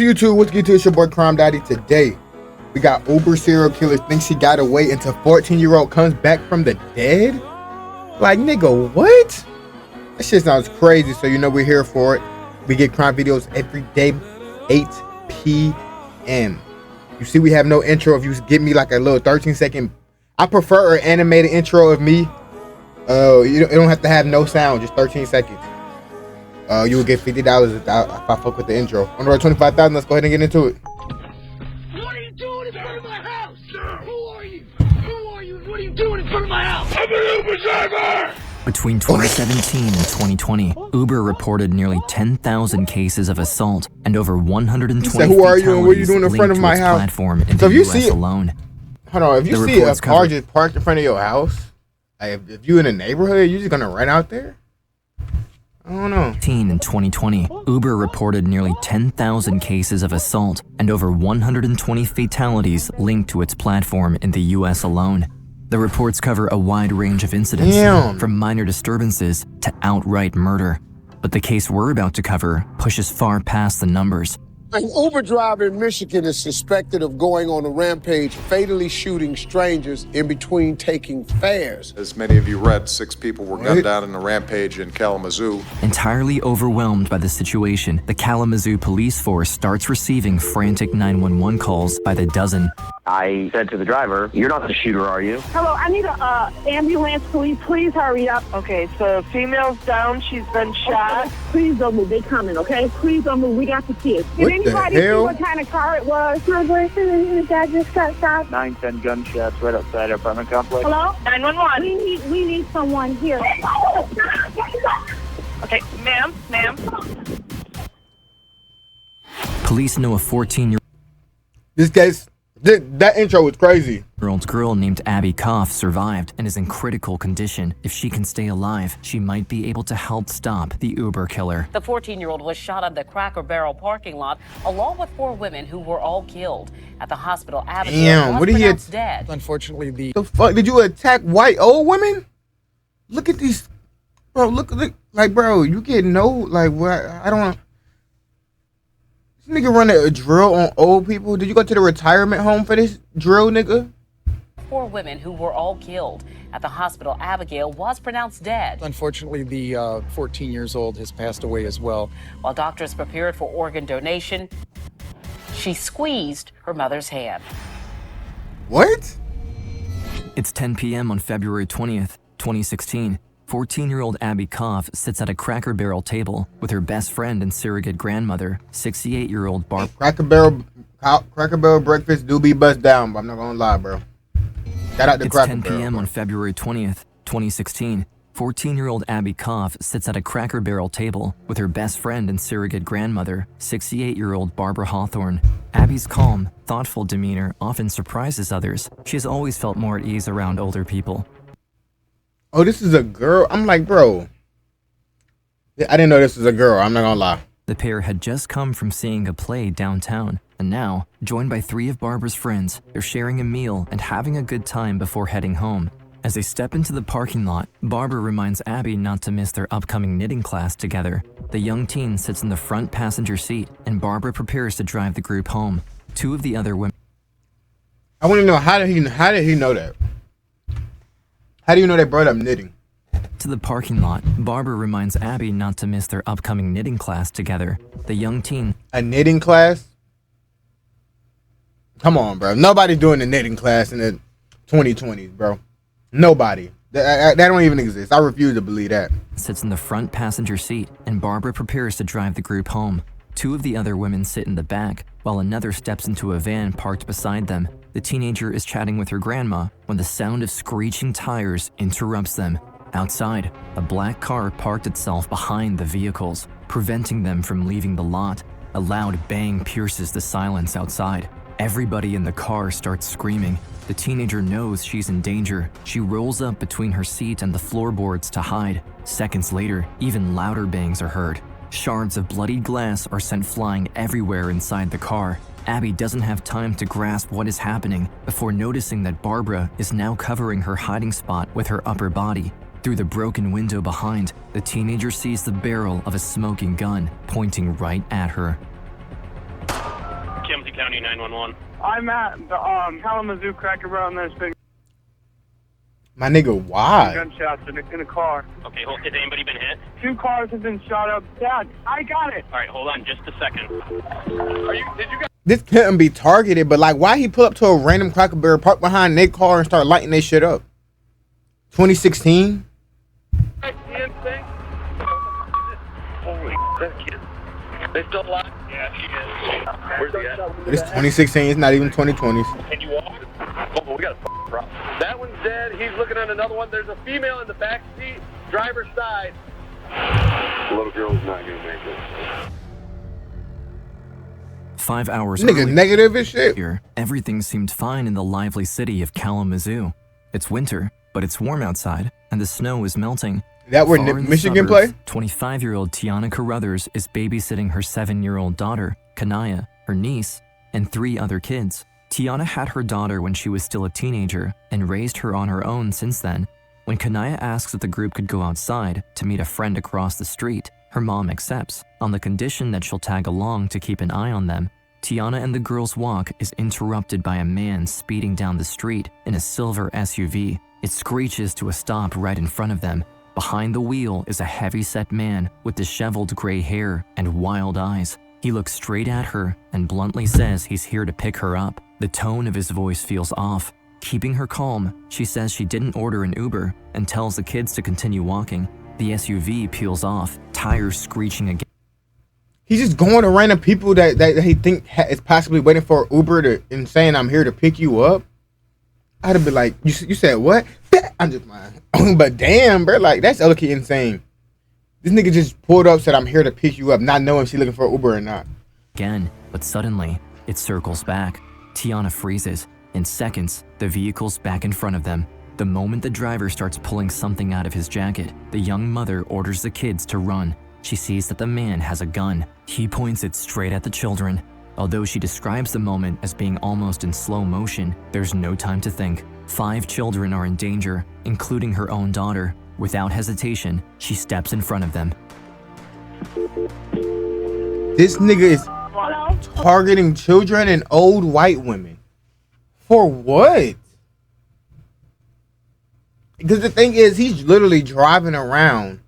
YouTube? What's good to it's your boy Crime Daddy. Today we got Uber serial killer thinks he got away until 14-year-old comes back from the dead. Like, nigga, what? That shit sounds crazy. So you know we're here for it. We get crime videos every day, 8 p.m. You see we have no intro. If you give me like a little 13-second, I prefer an animated intro of me. You don't have to have no sound, just 13 seconds. You will get $50 if I fuck with the intro. On the road 25,000. Let's go ahead and get into it. What are you doing in front of my house? Who are you? Who are you? What are you doing in front of my house? I'm an Uber driver! Between 2017 and 2020, Uber reported nearly 10,000 cases of assault and over 120 who are you and what are you doing in front of my house? Platform in so the if you US see alone. Hold on, if you see a car just parked in front of your house, like if you in a neighborhood, you're just gonna run out there? I don't know. In 2020, Uber reported nearly 10,000 cases of assault and over 120 fatalities linked to its platform in the US alone. The reports cover a wide range of incidents, from minor disturbances to outright murder. But the case we're about to cover pushes far past the numbers. An Uber driver in Michigan is suspected of going on a rampage, fatally shooting strangers in between taking fares. As many of you read, 6 people were gunned down in a rampage in Kalamazoo. Entirely overwhelmed by the situation, the Kalamazoo police force starts receiving frantic 911 calls by the dozen. I said to the driver, "You're not the shooter, are you?" Hello, I need an ambulance. Please hurry up. Okay, so female's down. She's been shot. Please don't move. They coming, okay? Please don't move. We got the kids. Did anybody see what kind of car it was? My boyfriend and his dad just got shot. 9-10 gunshots right outside our apartment complex. Hello? 911. We need someone here. Okay, ma'am. Police know a 14-year-old That intro was crazy. girl named Abby Koff survived and is in critical condition. If she can stay alive, she might be able to help stop the Uber killer. The 14-year-old was shot at the Cracker Barrel parking lot, along with 4 women who were all killed. At the hospital, Abigail was pronounced dead. Unfortunately, The fuck? Did you attack white old women? Look at these, bro. Look, like, bro, you get no, like, what? I don't. This nigga running a drill on old people. Did you go to the retirement home for this drill, nigga? 4 women who were all killed. At the hospital, Abigail was pronounced dead. unfortunately, the 14 years old has passed away as well. While doctors prepared for organ donation, she squeezed her mother's hand. What? It's 10 p.m. on February 20th, 2016. 14-year-old Abby Koff sits at a Cracker Barrel table with her best friend and surrogate grandmother, 68-year-old Barb. Cracker Barrel breakfast do be bust down, but I'm not gonna lie, bro. Shout out to It's Cracker 10 Barrel, p.m. bro. on February 20th, 2016. 14-year-old Abby Koff sits at a Cracker Barrel table with her best friend and surrogate grandmother, 68-year-old Barbara Hawthorne. Abby's calm, thoughtful demeanor often surprises others. She has always felt more at ease around older people. Oh, this is a girl? I'm like, bro. I didn't know this was a girl. I'm not gonna lie. The pair had just come from seeing a play downtown, and now, joined by 3 of Barbara's friends, they're sharing a meal and having a good time before heading home. As they step into the parking lot, Barbara reminds Abby not to miss their upcoming knitting class together. The young teen sits in the front passenger seat, and Barbara prepares to drive the group home. 2 of the other women. I want to know how did he know that? How do you know they brought up knitting? To the parking lot, Barbara reminds Abby not to miss their upcoming knitting class together. The young teen. A knitting class? Come on, bro. Nobody's doing a knitting class in the 2020s, bro. Nobody. That don't even exist. I refuse to believe that. Sits in the front passenger seat, and Barbara prepares to drive the group home. 2 of the other women sit in the back, while another steps into a van parked beside them. The teenager is chatting with her grandma when the sound of screeching tires interrupts them. Outside, a black car parked itself behind the vehicles, preventing them from leaving the lot. A loud bang pierces the silence outside. Everybody in the car starts screaming. The teenager knows she's in danger. She rolls up between her seat and the floorboards to hide. Seconds later, even louder bangs are heard. Shards of bloodied glass are sent flying everywhere inside the car. Abby doesn't have time to grasp what is happening before noticing that Barbara is now covering her hiding spot with her upper body. Through the broken window behind, the teenager sees the barrel of a smoking gun pointing right at her. County 911. I'm at the Kalamazoo Cracker Barrel, and there's been My nigga, why? gunshots in a car. Okay, has anybody been hit? 2 cars have been shot up. Dad, I got it. All right, hold on just a second. Did you guys? This couldn't be targeted, but like, why he pull up to a random Cracker Barrel, park behind their car, and start lighting their shit up? 2016? Holy that kid. They still alive? Yeah, she is. Where's he at? It's 2016. It's not even 2020s. Can you walk? Oh, we got a problem. That one's dead. He's looking at another one. There's a female in the back seat, driver's side. The little girl's not gonna make it. 5 hours Nigga, earlier, negative as shit. everything seemed fine in the lively city of Kalamazoo. It's winter, but it's warm outside, and the snow is melting. That where Far in the Michigan suburbs, play? 25-year-old Tiana Carruthers is babysitting her 7-year-old daughter, Kanaya, her niece, and 3 other kids. Tiana had her daughter when she was still a teenager and raised her on her own since then. When Kanaya asks if the group could go outside to meet a friend across the street, her mom accepts, on the condition that she'll tag along to keep an eye on them. Tiana and the girls' walk is interrupted by a man speeding down the street in a silver SUV. It screeches to a stop right in front of them. Behind the wheel is a heavy-set man with disheveled gray hair and wild eyes. He looks straight at her and bluntly says he's here to pick her up. The tone of his voice feels off. Keeping her calm, she says she didn't order an Uber and tells the kids to continue walking. The SUV peels off, tires screeching again. He's just going to random people that he think is possibly waiting for an Uber and saying, I'm here to pick you up. I'd have been like, you said what? I'm just lying. But damn, bro, like, that's low-key insane. This nigga just pulled up, said, I'm here to pick you up, not knowing if she's looking for an Uber or not. Again, but suddenly, it circles back. Tiana freezes. In seconds, the vehicle's back in front of them. The moment the driver starts pulling something out of his jacket, the young mother orders the kids to run. She sees that the man has a gun. He points it straight at the children. Although she describes the moment as being almost in slow motion, there's no time to think. 5 children are in danger, including her own daughter. Without hesitation, she steps in front of them. This nigga is targeting children and old white women. For what? Because the thing is, he's literally driving around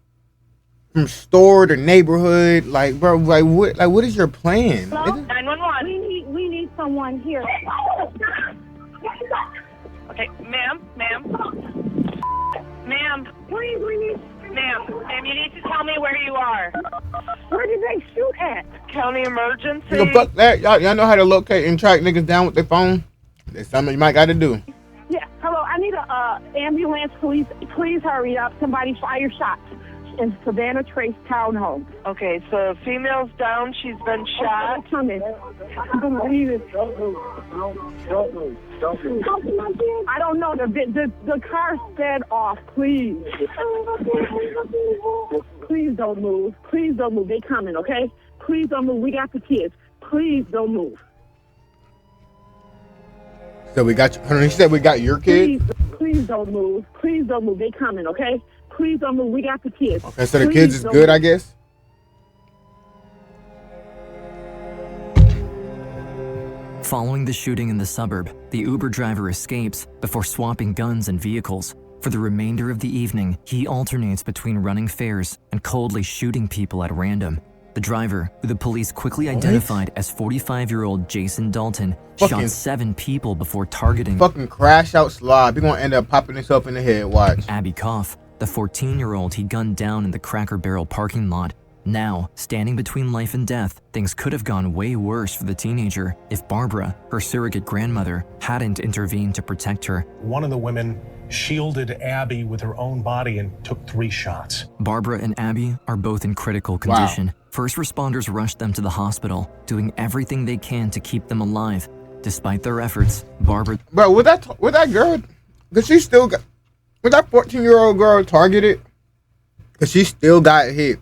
from store to neighborhood. Like, bro, what is your plan? Hello? 911. We need someone here. Okay, ma'am. Please, we need. Ma'am, you need to tell me where you are. Where did they shoot at? County emergency. Nigga, fuck that. Y'all know how to locate and track niggas down with their phone? That's something you might got to do. Yeah. Hello. I need a ambulance. Please hurry up. Somebody fire shots in Savannah Trace Townhome. Okay, so female's down. She's been shot. I'm coming. I'm gonna leave it. Don't move. I don't know. The car sped off. Please. Please don't move. Please don't move. They coming, okay? Please don't move. We got the kids. Please don't move. So we got you. He said we got your kid? Please don't move. Please don't move. They coming, okay? Please don't move. We got the kids. Okay, so the kids is good, I guess? Following the shooting in the suburb, the Uber driver escapes before swapping guns and vehicles. For the remainder of the evening, he alternates between running fares and coldly shooting people at random. The driver, who the police quickly identified as 45-year-old Jason Dalton, shot 7 people before targeting fucking crash out slob. He gonna end up popping himself in the head, watch. Abby Koff, the 14-year-old he gunned down in the Cracker Barrel parking lot. Now, standing between life and death, things could have gone way worse for the teenager if Barbara, her surrogate grandmother, hadn't intervened to protect her. One of the women shielded Abby with her own body and took 3 shots. Barbara and Abby are both in critical condition. First responders rushed them to the hospital, doing everything they can to keep them alive. Despite their efforts, Barbara... Bro, with that girl, because she still got... Was that 14-year-old girl targeted? Because she still got hit.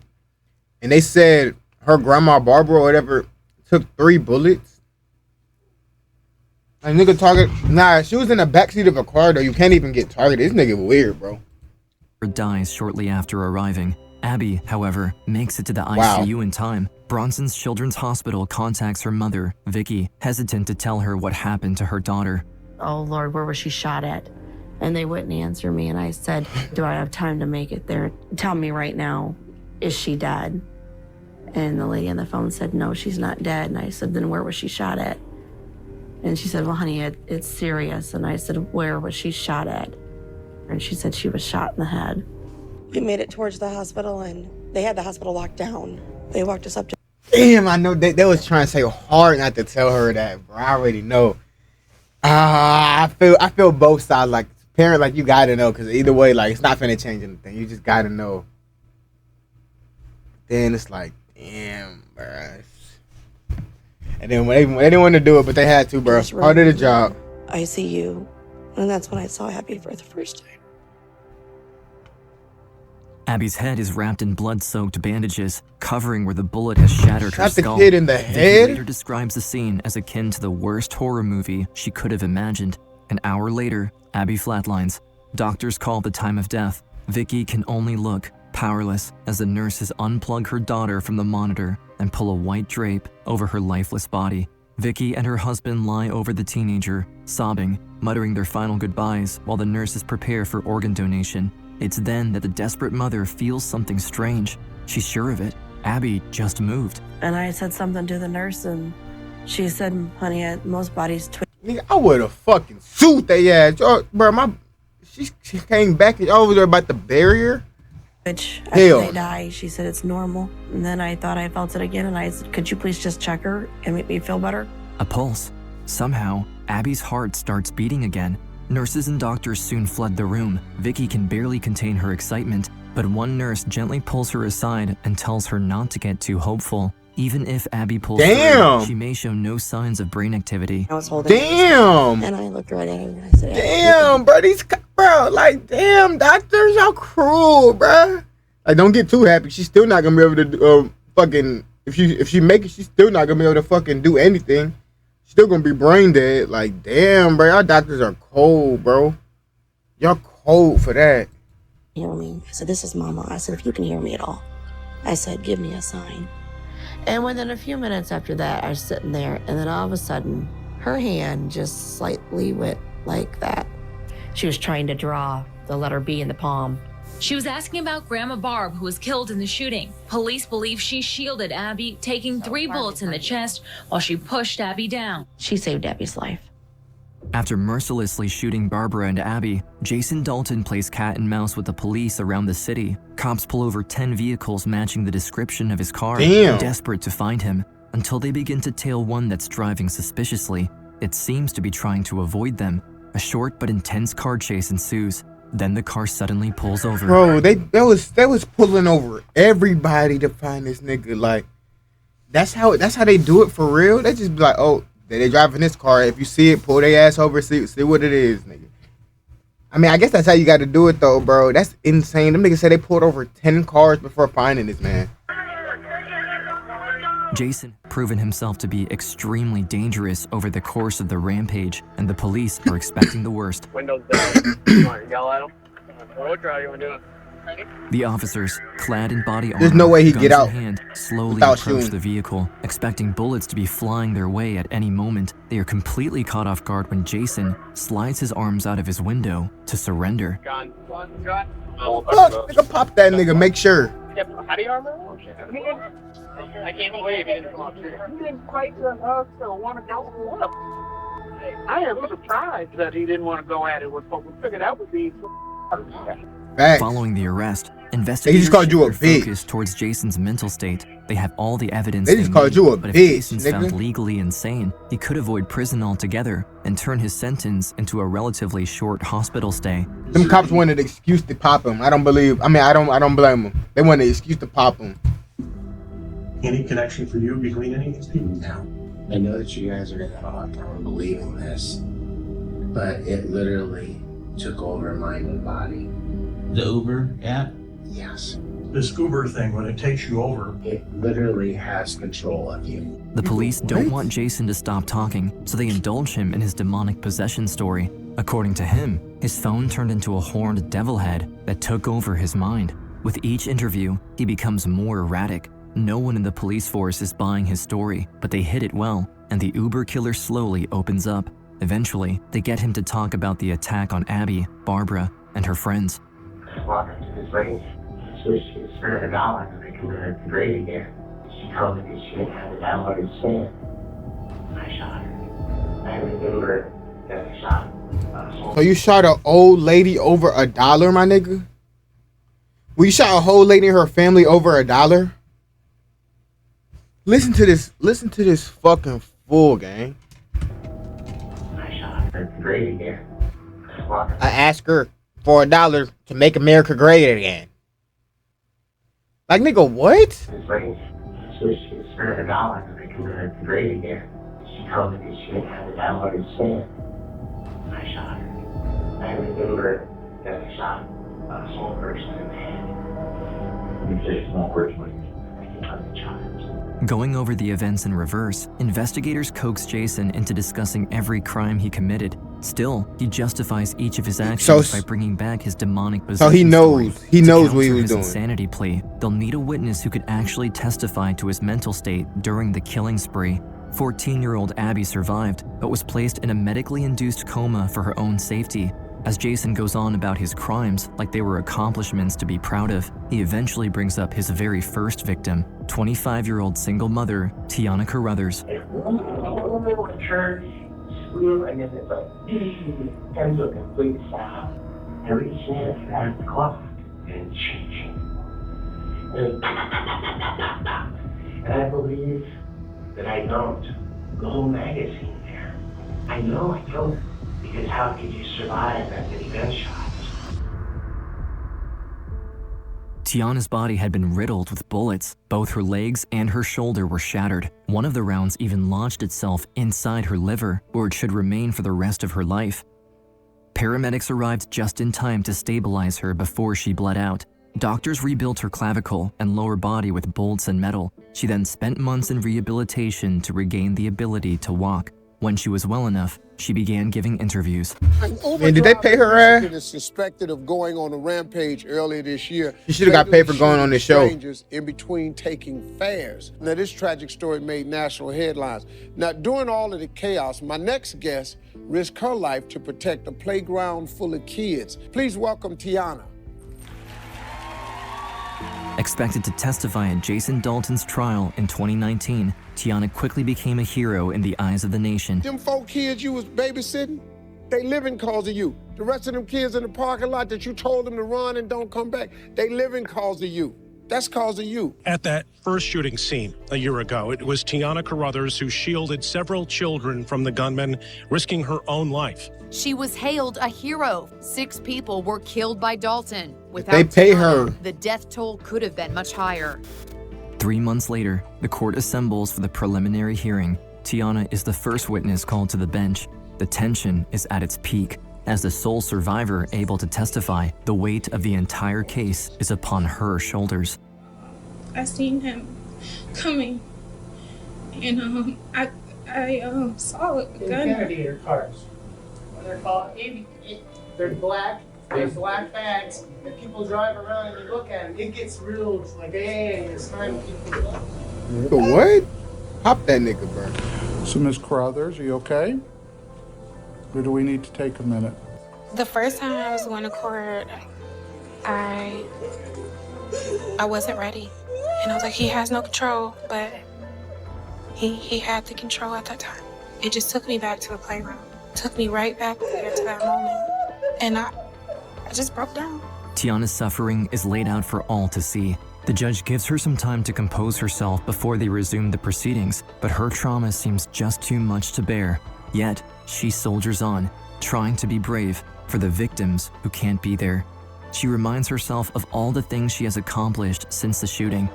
And they said her grandma, Barbara or whatever, took 3 bullets. A nigga target... Nah, she was in the backseat of a car, though. You can't even get targeted. This nigga weird, bro. dies shortly after arriving. Abby, however, makes it to the ICU in time. Bronson's Children's Hospital contacts her mother, Vicky, hesitant to tell her what happened to her daughter. Oh, Lord, where was she shot at? And they wouldn't answer me. And I said, do I have time to make it there? Tell me right now, is she dead? And the lady on the phone said, no, she's not dead. And I said, then where was she shot at? And she said, well, honey, it's serious. And I said, where was she shot at? And she said she was shot in the head. We made it towards the hospital, and they had the hospital locked down. They walked us up to... Damn, I know they was trying to say hard not to tell her that, bro. I already know. I feel both sides. Like, parent, like, you gotta know, because either way, like, it's not finna change anything. You just gotta know. Then it's like, damn, bro. And then when they didn't want to do it, but they had to, bro. Part of the job. ICU, and that's when I saw Abby for the first time. Abby's head is wrapped in blood-soaked bandages, covering where the bullet has shattered her skull. Shot the kid in the head? Vicky later describes the scene as akin to the worst horror movie she could have imagined. An hour later, Abby flatlines. Doctors call the time of death. Vicky can only look, powerless, as the nurses unplug her daughter from the monitor and pull a white drape over her lifeless body. Vicky and her husband lie over the teenager, sobbing, muttering their final goodbyes while the nurses prepare for organ donation. It's then that the desperate mother feels something strange. She's sure of it. Abby just moved. And I said something to the nurse, and she said, honey, most bodies Nigga, I would have fucking sued they ass. Oh, bro, she came back over there about the barrier. Which, after they die, she said it's normal. And then I thought I felt it again, and I said, could you please just check her and make me feel better? A pulse. Somehow, Abby's heart starts beating again. Nurses and doctors soon flood the room. Vicky can barely contain her excitement, but one nurse gently pulls her aside and tells her not to get too hopeful. Even if Abby pulls through, she may show no signs of brain activity. I was holding damn! And I looked right at her and I said, damn, bro, like, damn, doctors, y'all cruel, bro. Like, don't get too happy. She's still not gonna be able to do, fucking, if she make it, she's still not gonna be able to fucking do anything. Still gonna be brain dead. Like, damn, bro, y'all doctors are cold, bro. Y'all cold for that. Hear me? I said, this is Mama. I said, if you can hear me at all, I said, give me a sign. And within a few minutes after that, I was sitting there, and then all of a sudden, her hand just slightly went like that. She was trying to draw the letter B in the palm. She was asking about Grandma Barb, who was killed in the shooting. Police believe she shielded Abby, taking 3 bullets in the chest while she pushed Abby down. She saved Abby's life. After mercilessly shooting Barbara and Abby, Jason Dalton plays cat and mouse with the police around the city. Cops pull over 10 vehicles matching the description of his car, desperate to find him, until they begin to tail one that's driving suspiciously. It seems to be trying to avoid them. A short but intense car chase ensues. Then the car suddenly pulls over. Bro, they was pulling over everybody to find this nigga. Like, that's how they do it for real. They just be like, oh, they driving this car. If you see it, pull their ass over, see what it is, nigga. I mean, I guess that's how you got to do it, though, bro. That's insane. Them niggas said they pulled over 10 cars before finding this man. Jason, proven himself to be extremely dangerous over the course of the rampage, and the police are expecting the worst. Windows down. You want to yell at him? What drive you want to do? The officers, clad in body armor, there's no way he'd guns get out in hand, slowly without approach shooting the vehicle, expecting bullets to be flying their way at any moment. They are completely caught off guard when Jason slides his arms out of his window to surrender. Gun. Fuck, nigga, pop that nigga, make sure. How do you armor? I can't believe he didn't come up here. He didn't fight us or want to go up. I am surprised that he didn't want to go at it with what we figured that would be. Facts. Following the arrest, investigators just called you a bitch. focus towards Jason's mental state. They have all the evidence They just called you a but if bitch, Jason's nigga. found legally insane, he could avoid prison altogether and turn his sentence into a relatively short hospital stay. Them cops wanted an excuse to pop him. I don't blame them. They wanted an excuse to pop him. Any connection for you between any of these people? No. I know that you guys are gonna have a hard time believing this, but it literally took over mind and body. The Uber app? Yes. This Uber thing, when it takes you over, it literally has control of you. The police don't want Jason to stop talking, so they indulge him in his demonic possession story. According to him, his phone turned into a horned devil head that took over his mind. With each interview, he becomes more erratic. No one in the police force is buying his story, but they hit it well, and the Uber killer slowly opens up. Eventually, they get him to talk about the attack on Abby, Barbara, and her friends. Walk up to this lady, she spent $1 to make her great again. She told me that she didn't have the downloaded stand. I shot her. I remember that I shot her. So you shot an old lady over $1, my nigga? Well, you shot a whole lady and her family over $1? Listen to this fucking fool, gang. I shot her great again. I asked her for $1 to make America great again. Like, nigga, what? This lady, she spent $1 to make her great again. She told me that she didn't have the downloaded stand. I shot her. I remember that I shot a small person in the head. You say small person, I think I'm the child. Going over the events in reverse, investigators coax Jason into discussing every crime he committed. Still, he justifies each of his actions by bringing back his demonic possession. So he knows what he was doing. Insanity plea, they'll need a witness who could actually testify to his mental state during the killing spree. 14-year-old Abby survived, but was placed in a medically induced coma for her own safety. As Jason goes on about his crimes like they were accomplishments to be proud of, he eventually brings up his very first victim, 25-year-old single mother, Tiana Carruthers. Church, school, and then it's like, comes to a complete stop. Every chance at the clock and changing. And I believe that I don't. The whole magazine there. I know I killed her. Because how could you survive that many gunshots? Tiana's body had been riddled with bullets. Both her legs and her shoulder were shattered. One of the rounds even lodged itself inside her liver, where it should remain for the rest of her life. Paramedics arrived just in time to stabilize her before she bled out. Doctors rebuilt her clavicle and lower body with bolts and metal. She then spent months in rehabilitation to regain the ability to walk. When she was well enough, she began giving interviews. Man, did they pay her ass? Is suspected of going on a rampage earlier this year. She should have got paid for going on this show. In between taking fares. Now, this tragic story made national headlines. Now, during all of the chaos, my next guest risked her life to protect a playground full of kids. Please welcome Tiana. Expected to testify at Jason Dalton's trial in 2019, Tiana quickly became a hero in the eyes of the nation. Them 4 kids you was babysitting, they living cause of you. The rest of them kids in the parking lot that you told them to run and don't come back, they living cause of you. That's cause of you. At that first shooting scene a year ago, it was Tiana Carruthers who shielded several children from the gunman, risking her own life. She was hailed a hero. 6 people were killed by Dalton. Without they pay her. The death toll could have been much higher. 3 months later, the court assembles for the preliminary hearing. Tiana is the first witness called to the bench. The tension is at its peak. As the sole survivor able to testify, the weight of the entire case is upon her shoulders. I seen him coming, and I saw a gun. Gladiator cars. They're called they're black. They're black bags. And people drive around and you look at them. It gets real. It's like, hey, it's time people. What? Pop that nigga, bro. So, Ms. Carruthers, are you okay? Or do we need to take a minute? The first time I was going to court, I wasn't ready. And I was like, he has no control, but he had the control at that time. It just took me back to the playground. Took me right back there to that moment. And I just broke down. Tiana's suffering is laid out for all to see. The judge gives her some time to compose herself before they resume the proceedings, but her trauma seems just too much to bear. Yet, she soldiers on, trying to be brave for the victims who can't be there. She reminds herself of all the things she has accomplished since the shooting.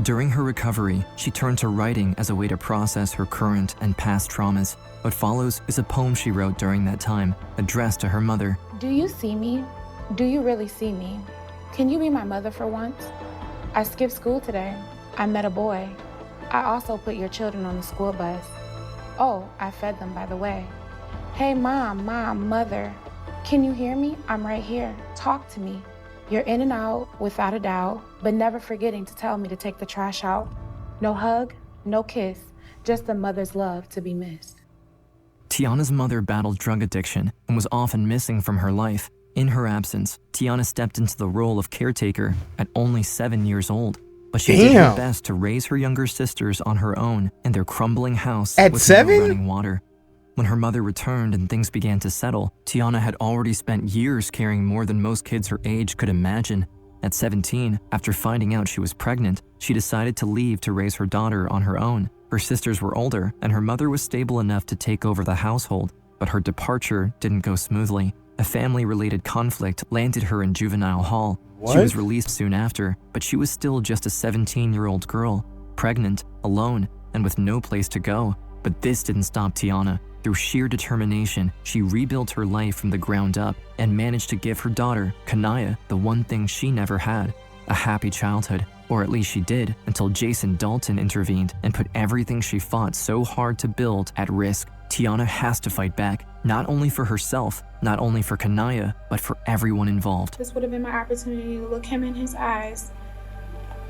During her recovery, she turned to writing as a way to process her current and past traumas. What follows is a poem she wrote during that time, addressed to her mother. Do you see me? Do you really see me? Can you be my mother for once? I skipped school today. I met a boy. I also put your children on the school bus. Oh, I fed them, by the way. Hey, Mom, Mother. Can you hear me? I'm right here. Talk to me. You're in and out, without a doubt, but never forgetting to tell me to take the trash out. No hug, no kiss, just a mother's love to be missed. Tiana's mother battled drug addiction and was often missing from her life. In her absence, Tiana stepped into the role of caretaker at only 7 years old. But she did her best to raise her younger sisters on her own in their crumbling house at with 7? no running water. When her mother returned and things began to settle, Tiana had already spent years carrying more than most kids her age could imagine. At 17, after finding out she was pregnant, she decided to leave to raise her daughter on her own. Her sisters were older, and her mother was stable enough to take over the household, but her departure didn't go smoothly. A family-related conflict landed her in juvenile hall. She was released soon after, but she was still just a 17-year-old girl, pregnant, alone, and with no place to go. But this didn't stop Tiana. Through sheer determination, she rebuilt her life from the ground up and managed to give her daughter, Kanaya, the one thing she never had, a happy childhood. Or at least she did, until Jason Dalton intervened and put everything she fought so hard to build at risk. Tiana has to fight back, not only for herself, not only for Kanaya, but for everyone involved. This would have been my opportunity to look him in his eyes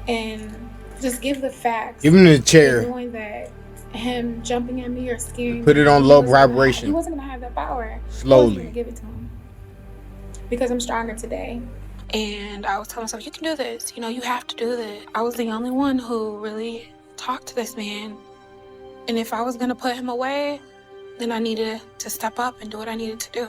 and just give the facts. Give him the chair. Knowing that him jumping at me or scaring Put it on low vibration. He wasn't gonna have that power. Slowly. I was gonna give it to him because I'm stronger today. And I was telling myself, you can do this. You know, you have to do this. I was the only one who really talked to this man. And if I was gonna put him away, then I needed to step up and do what I needed to do.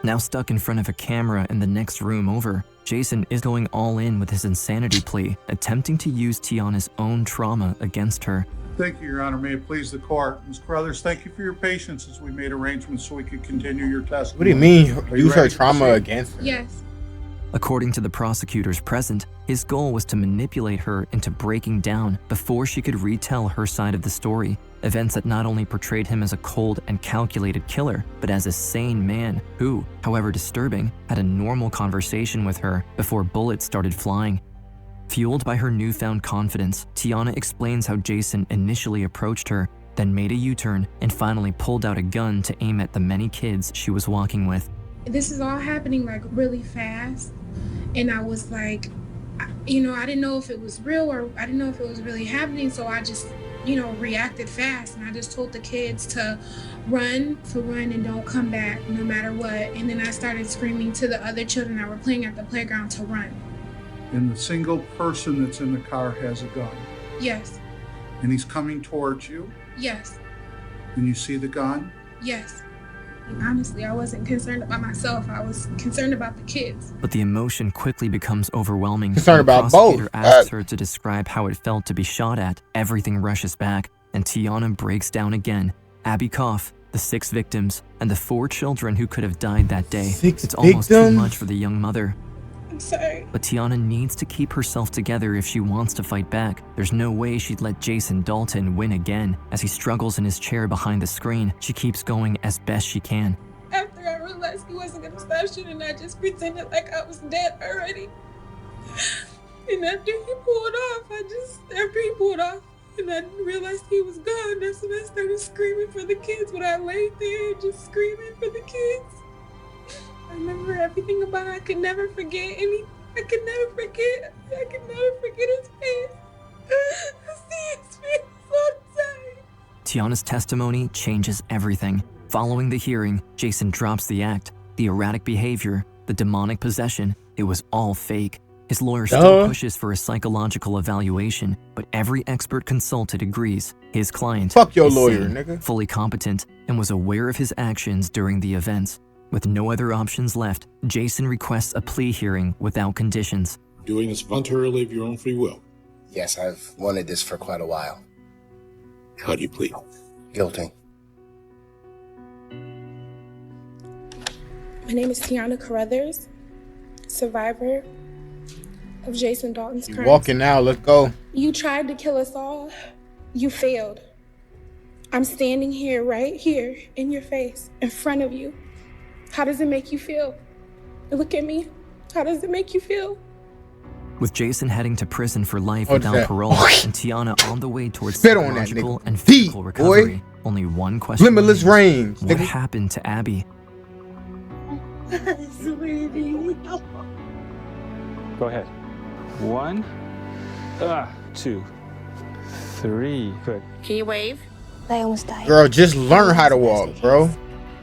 Now stuck in front of a camera in the next room over, Jason is going all in with his insanity plea, attempting to use Tiana's own trauma against her. Thank you, Your Honor. May it please the court. Ms. Carruthers, thank you for your patience as we made arrangements so we could continue your testimony. What do you mean? Use her trauma against her? Yes. According to the prosecutors present, his goal was to manipulate her into breaking down before she could retell her side of the story. Events that not only portrayed him as a cold and calculated killer, but as a sane man who, however disturbing, had a normal conversation with her before bullets started flying. Fueled by her newfound confidence, Tiana explains how Jason initially approached her, then made a U-turn, and finally pulled out a gun to aim at the many kids she was walking with. This is all happening like really fast. And I was like, you know, I didn't know if it was real or I didn't know if it was really happening. So I just, you know, reacted fast. And I just told the kids to run and don't come back no matter what. And then I started screaming to the other children that were playing at the playground to run. And the single person that's in the car has a gun. Yes. And he's coming towards you. Yes. And you see the gun? Yes. And honestly, I wasn't concerned about myself. I was concerned about the kids. But the emotion quickly becomes overwhelming. Concerned about both. The prosecutor asks her to describe how it felt to be shot at. Everything rushes back, and Tiana breaks down again. Abby Koff, the 6 victims, and the 4 children who could have died that day. It's almost too much for the young mother. I'm sorry. But Tiana needs to keep herself together if she wants to fight back. There's no way she'd let Jason Dalton win again. As he struggles in his chair behind the screen, she keeps going as best she can. After I realized he wasn't gonna stop shooting, I just pretended like I was dead already. And after he pulled off, and I realized he was gone, that's when I started screaming for the kids. When I laid there, just screaming for the kids. I remember everything about it. I could never forget I could never forget his face. I see his face all the time. Tiana's testimony changes everything. Following the hearing, Jason drops the act, the erratic behavior, the demonic possession. It was all fake. His lawyer still pushes for a psychological evaluation, but every expert consulted agrees his client Fuck your is lawyer, sane, nigga. fully competent, and was aware of his actions during the events. With no other options left, Jason requests a plea hearing without conditions. Doing this voluntarily of your own free will? Yes, I've wanted this for quite a while. How do you plead? Guilty. My name is Tiana Carruthers, survivor of Jason Dalton's crimes. Walking now, let's go. You tried to kill us all. You failed. I'm standing here, right here, in your face, in front of you. How does it make you feel? Look at me. How does it make you feel? With Jason heading to prison for life without parole, and Tiana on the way towards Spit on that psychological nigga. and physical Boy. recovery, only one question Limitless remains. range. What nigga. happened to Abby? Sweetie. Go ahead. 1, 2, 3. Good. Can you wave? I almost died. Girl, just learn how to walk, bro.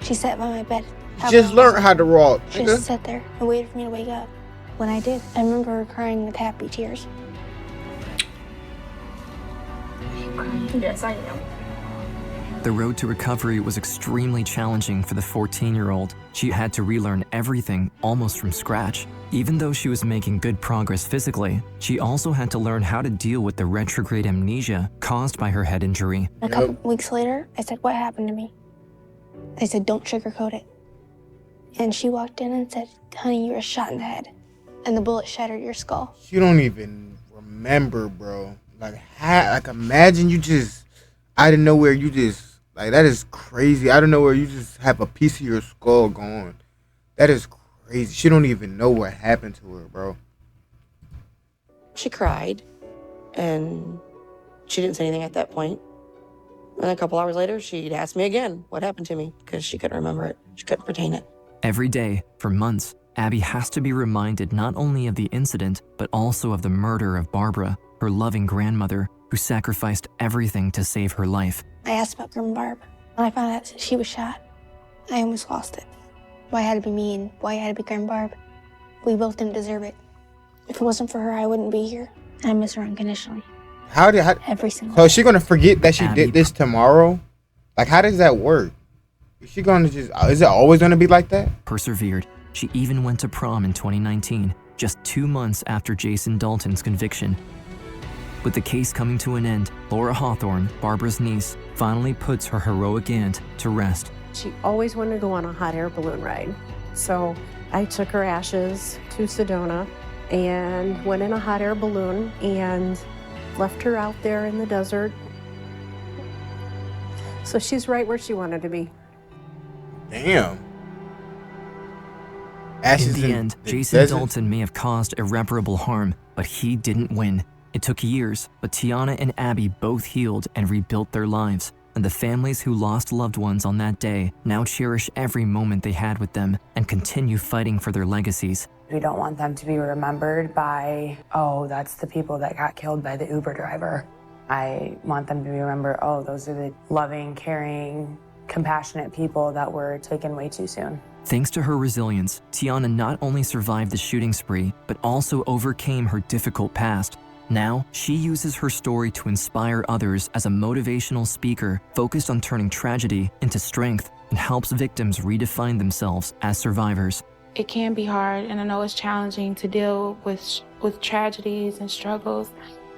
She sat by my bed. Just learn how to walk. She just sat there and waited for me to wake up. When I did, I remember her crying with happy tears. Yes, I am. The road to recovery was extremely challenging for the 14-year-old. She had to relearn everything almost from scratch. Even though she was making good progress physically, she also had to learn how to deal with the retrograde amnesia caused by her head injury. A couple weeks later, I said, "What happened to me?" They said, "Don't sugarcoat it." And she walked in and said, "Honey, you were shot in the head, and the bullet shattered your skull." You don't even remember, bro. Like imagine you just out of nowhere, you just like, that is crazy. Out of nowhere, you just have a piece of your skull gone. That is crazy. She don't even know what happened to her, bro. She cried, and she didn't say anything at that point. And a couple hours later, she'd ask me again what happened to me, because she couldn't remember it. She couldn't retain it. Every day, for months, Abby has to be reminded not only of the incident, but also of the murder of Barbara, her loving grandmother, who sacrificed everything to save her life. I asked about Grandma Barb. When I found out she was shot, I almost lost it. Why it had to be me and why it had to be Grandma Barb? We both didn't deserve it. If it wasn't for her, I wouldn't be here. I miss her unconditionally. Every single So is she gonna forget that she did this tomorrow? Like, how does that work? Is she gonna is it always gonna be like that? Persevered. She even went to prom in 2019, just 2 months after Jason Dalton's conviction. With the case coming to an end, Laura Hawthorne, Barbara's niece, finally puts her heroic aunt to rest. She always wanted to go on a hot air balloon ride. So I took her ashes to Sedona and went in a hot air balloon and left her out there in the desert. So she's right where she wanted to be. Damn. In the end, Jason Dalton may have caused irreparable harm, but he didn't win. It took years, but Tiana and Abby both healed and rebuilt their lives, and the families who lost loved ones on that day now cherish every moment they had with them and continue fighting for their legacies. We don't want them to be remembered by, oh, that's the people that got killed by the Uber driver. I want them to be remembered, oh, those are the loving, caring, compassionate people that were taken way too soon. Thanks to her resilience, Tiana not only survived the shooting spree, but also overcame her difficult past. Now, she uses her story to inspire others as a motivational speaker focused on turning tragedy into strength and helps victims redefine themselves as survivors. It can be hard, and I know it's challenging to deal with tragedies and struggles,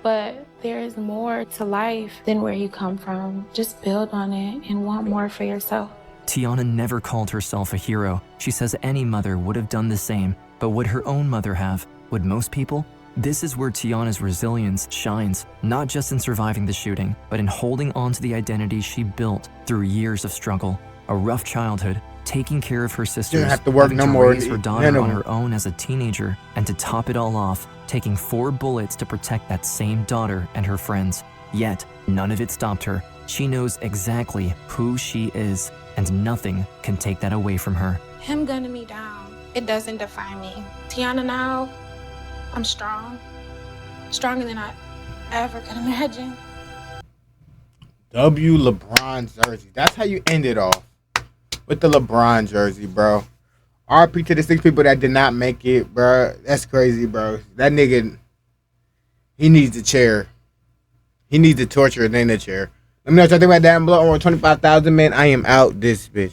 but there is more to life than where you come from. Just build on it and want more for yourself. Tiana never called herself a hero. She says any mother would have done the same, but would her own mother have? Would most people? This is where Tiana's resilience shines, not just in surviving the shooting, but in holding on to the identity she built through years of struggle, a rough childhood, taking care of her sisters, didn't have to work no more. raise her daughter on her own as a teenager, and to top it all off, taking 4 bullets to protect that same daughter and her friends. Yet, none of it stopped her. She knows exactly who she is, and nothing can take that away from her. Him gunning me down, it doesn't define me. Tiana now, I'm strong. Stronger than I ever could imagine. W LeBron jersey. That's how you end it off. With the LeBron jersey, bro. RP to the 6 people that did not make it, bro. That's crazy, bro. That nigga, he needs a chair. He needs a torture and then a chair. Let me know what y'all think about that down below. Over 25,000, man. I am out this bitch.